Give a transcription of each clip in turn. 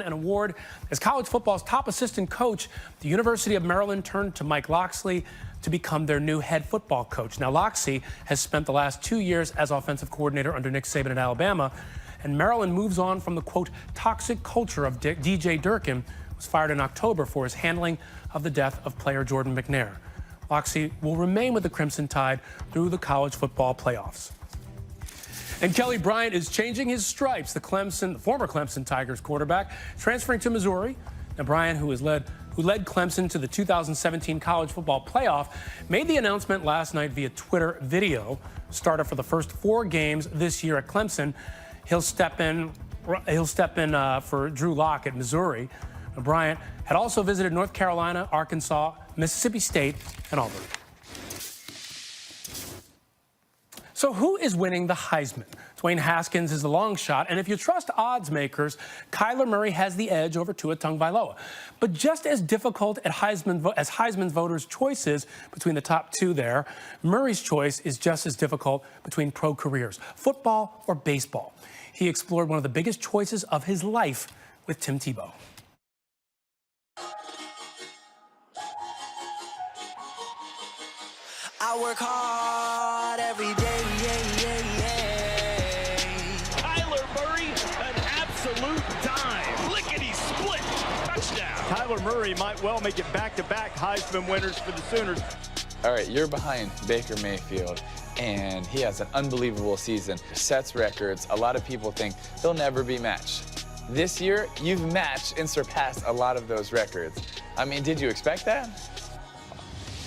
An award as college football's top assistant coach. The University of Maryland turned to Mike Locksley to become their new head football coach. Now, Locksley has spent the last 2 years as offensive coordinator under Nick Saban at Alabama, and Maryland moves on from the, quote, toxic culture of DJ Durkin, who was fired in October for his handling of the death of player Jordan McNair. Locksley will remain with the Crimson Tide through the college football playoffs. And Kelly Bryant is changing his stripes. The former Clemson Tigers quarterback, transferring to Missouri. Now, Bryant, who led Clemson to the 2017 college football playoff, made the announcement last night via Twitter video. Starter for the first 4 games this year at Clemson. He'll step in for Drew Lock at Missouri. Now, Bryant had also visited North Carolina, Arkansas, Mississippi State, and Auburn. So who is winning the Heisman? Dwayne Haskins is the long shot, and if you trust odds makers, Kyler Murray has the edge over Tua Tagovailoa. But just as difficult as Heisman voters' choices between the top 2 there, Murray's choice is just as difficult between pro careers, football or baseball. He explored one of the biggest choices of his life with Tim Tebow. I work hard every day. Kyler Murray, an absolute dime. Lickety-split touchdown. Kyler Murray might well make it back-to-back Heisman winners for the Sooners. All right, you're behind Baker Mayfield, and he has an unbelievable season. Sets records. A lot of people think he'll never be matched. This year, you've matched and surpassed a lot of those records. I mean, did you expect that?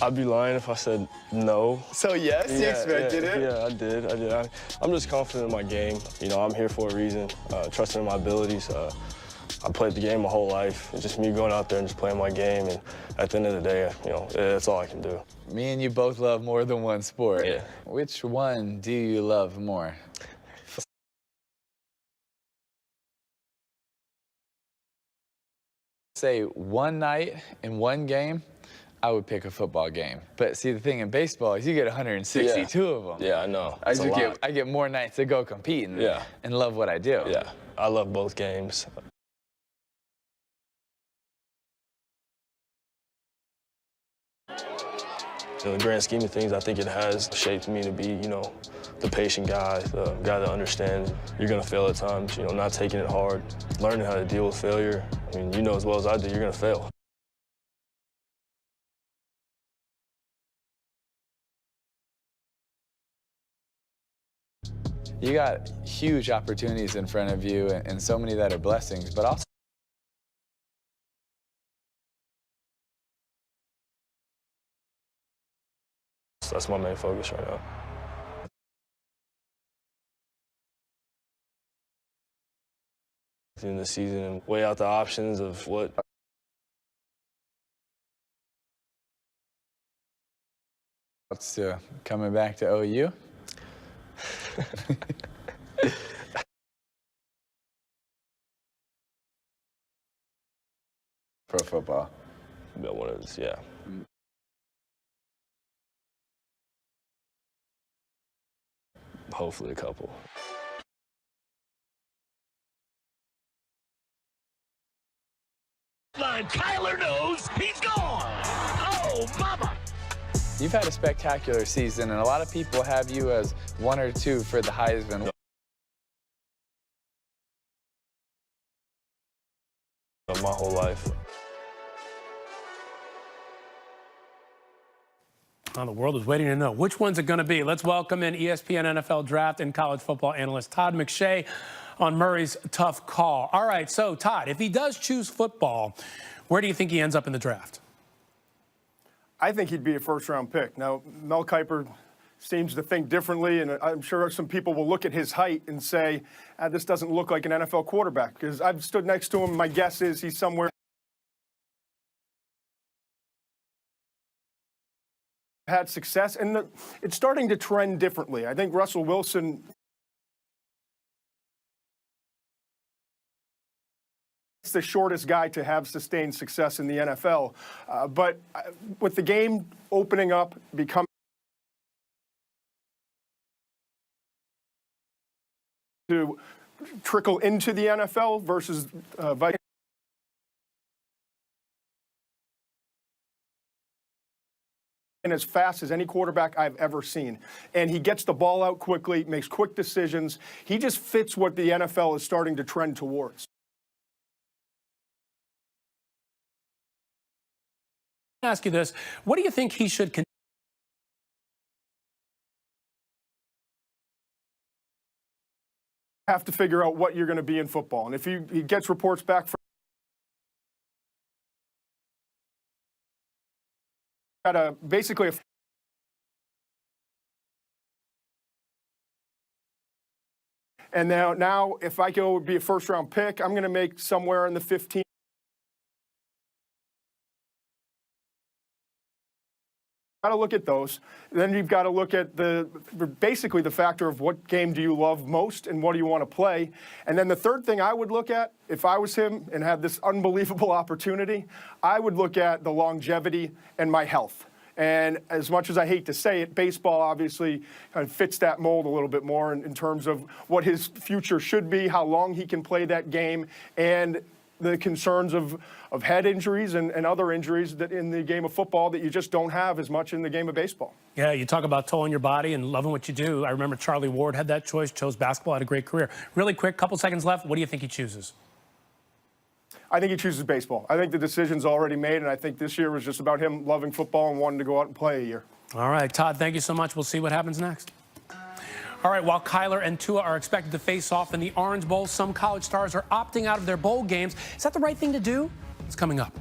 I'd be lying if I said no. So yes, you expected it? Yeah, I did. I'm just confident in my game. You know, I'm here for a reason, trusting in my abilities. I played the game my whole life. It's just me going out there and just playing my game, and at the end of the day, you know, that's all I can do. Me and you both love more than one sport. Yeah. Which one do you love more? Say one night in one game, I would pick a football game. But see, the thing in baseball is you get 162 of them. Yeah, I know. I get more nights to go compete and love what I do. Yeah, I love both games. In the grand scheme of things, I think it has shaped me to be, you know, the patient guy, the guy that understands you're going to fail at times, you know, not taking it hard, learning how to deal with failure. I mean, you know as well as I do, you're going to fail. You got huge opportunities in front of you and so many that are blessings, but also that's my main focus right now. In the season and weigh out the options of what coming back to OU. Pro football. But one of those, yeah. Hopefully a couple. Kyler knows he's gone. Oh, mama. You've had a spectacular season, and a lot of people have you as 1 or 2 for the Heisman. My whole life. Well, the world is waiting to know which one's it going to be. Let's welcome in ESPN NFL draft and college football analyst Todd McShay on Murray's tough call. All right, so Todd, if he does choose football, where do you think he ends up in the draft? I think he'd be a first-round pick. Now, Mel Kiper seems to think differently, and I'm sure some people will look at his height and say, this doesn't look like an NFL quarterback, because I've stood next to him. My guess is he's somewhere had success, and it's starting to trend differently. I think Russell Wilson is the shortest guy to have sustained success in the NFL. But with the game opening up, becoming to trickle into the NFL versus and as fast as any quarterback I've ever seen. And he gets the ball out quickly, makes quick decisions. He just fits what the NFL is starting to trend towards. Let me ask you this. What do you think he should continue? Have to figure out what you're going to be in football. And if he gets reports back from basically and now if I go be a first-round pick, I'm going to make somewhere in the 15. Got to look at those. Then you've got to look at basically the factor of what game do you love most and what do you want to play. And then the third thing I would look at, if I was him and had this unbelievable opportunity, I would look at the longevity and my health. And as much as I hate to say it, baseball obviously kind of fits that mold a little bit more in terms of what his future should be, how long he can play that game, and the concerns of head injuries and other injuries that in the game of football that you just don't have as much in the game of baseball. Yeah, you talk about towing your body and loving what you do. I remember Charlie Ward had that choice, chose basketball, had a great career. Really quick, couple seconds left. What do you think he chooses? I think he chooses baseball. I think the decision's already made, and I think this year was just about him loving football and wanting to go out and play a year. All right, Todd, thank you so much. We'll see what happens next. All right, while Kyler and Tua are expected to face off in the Orange Bowl, some college stars are opting out of their bowl games. Is that the right thing to do? It's coming up.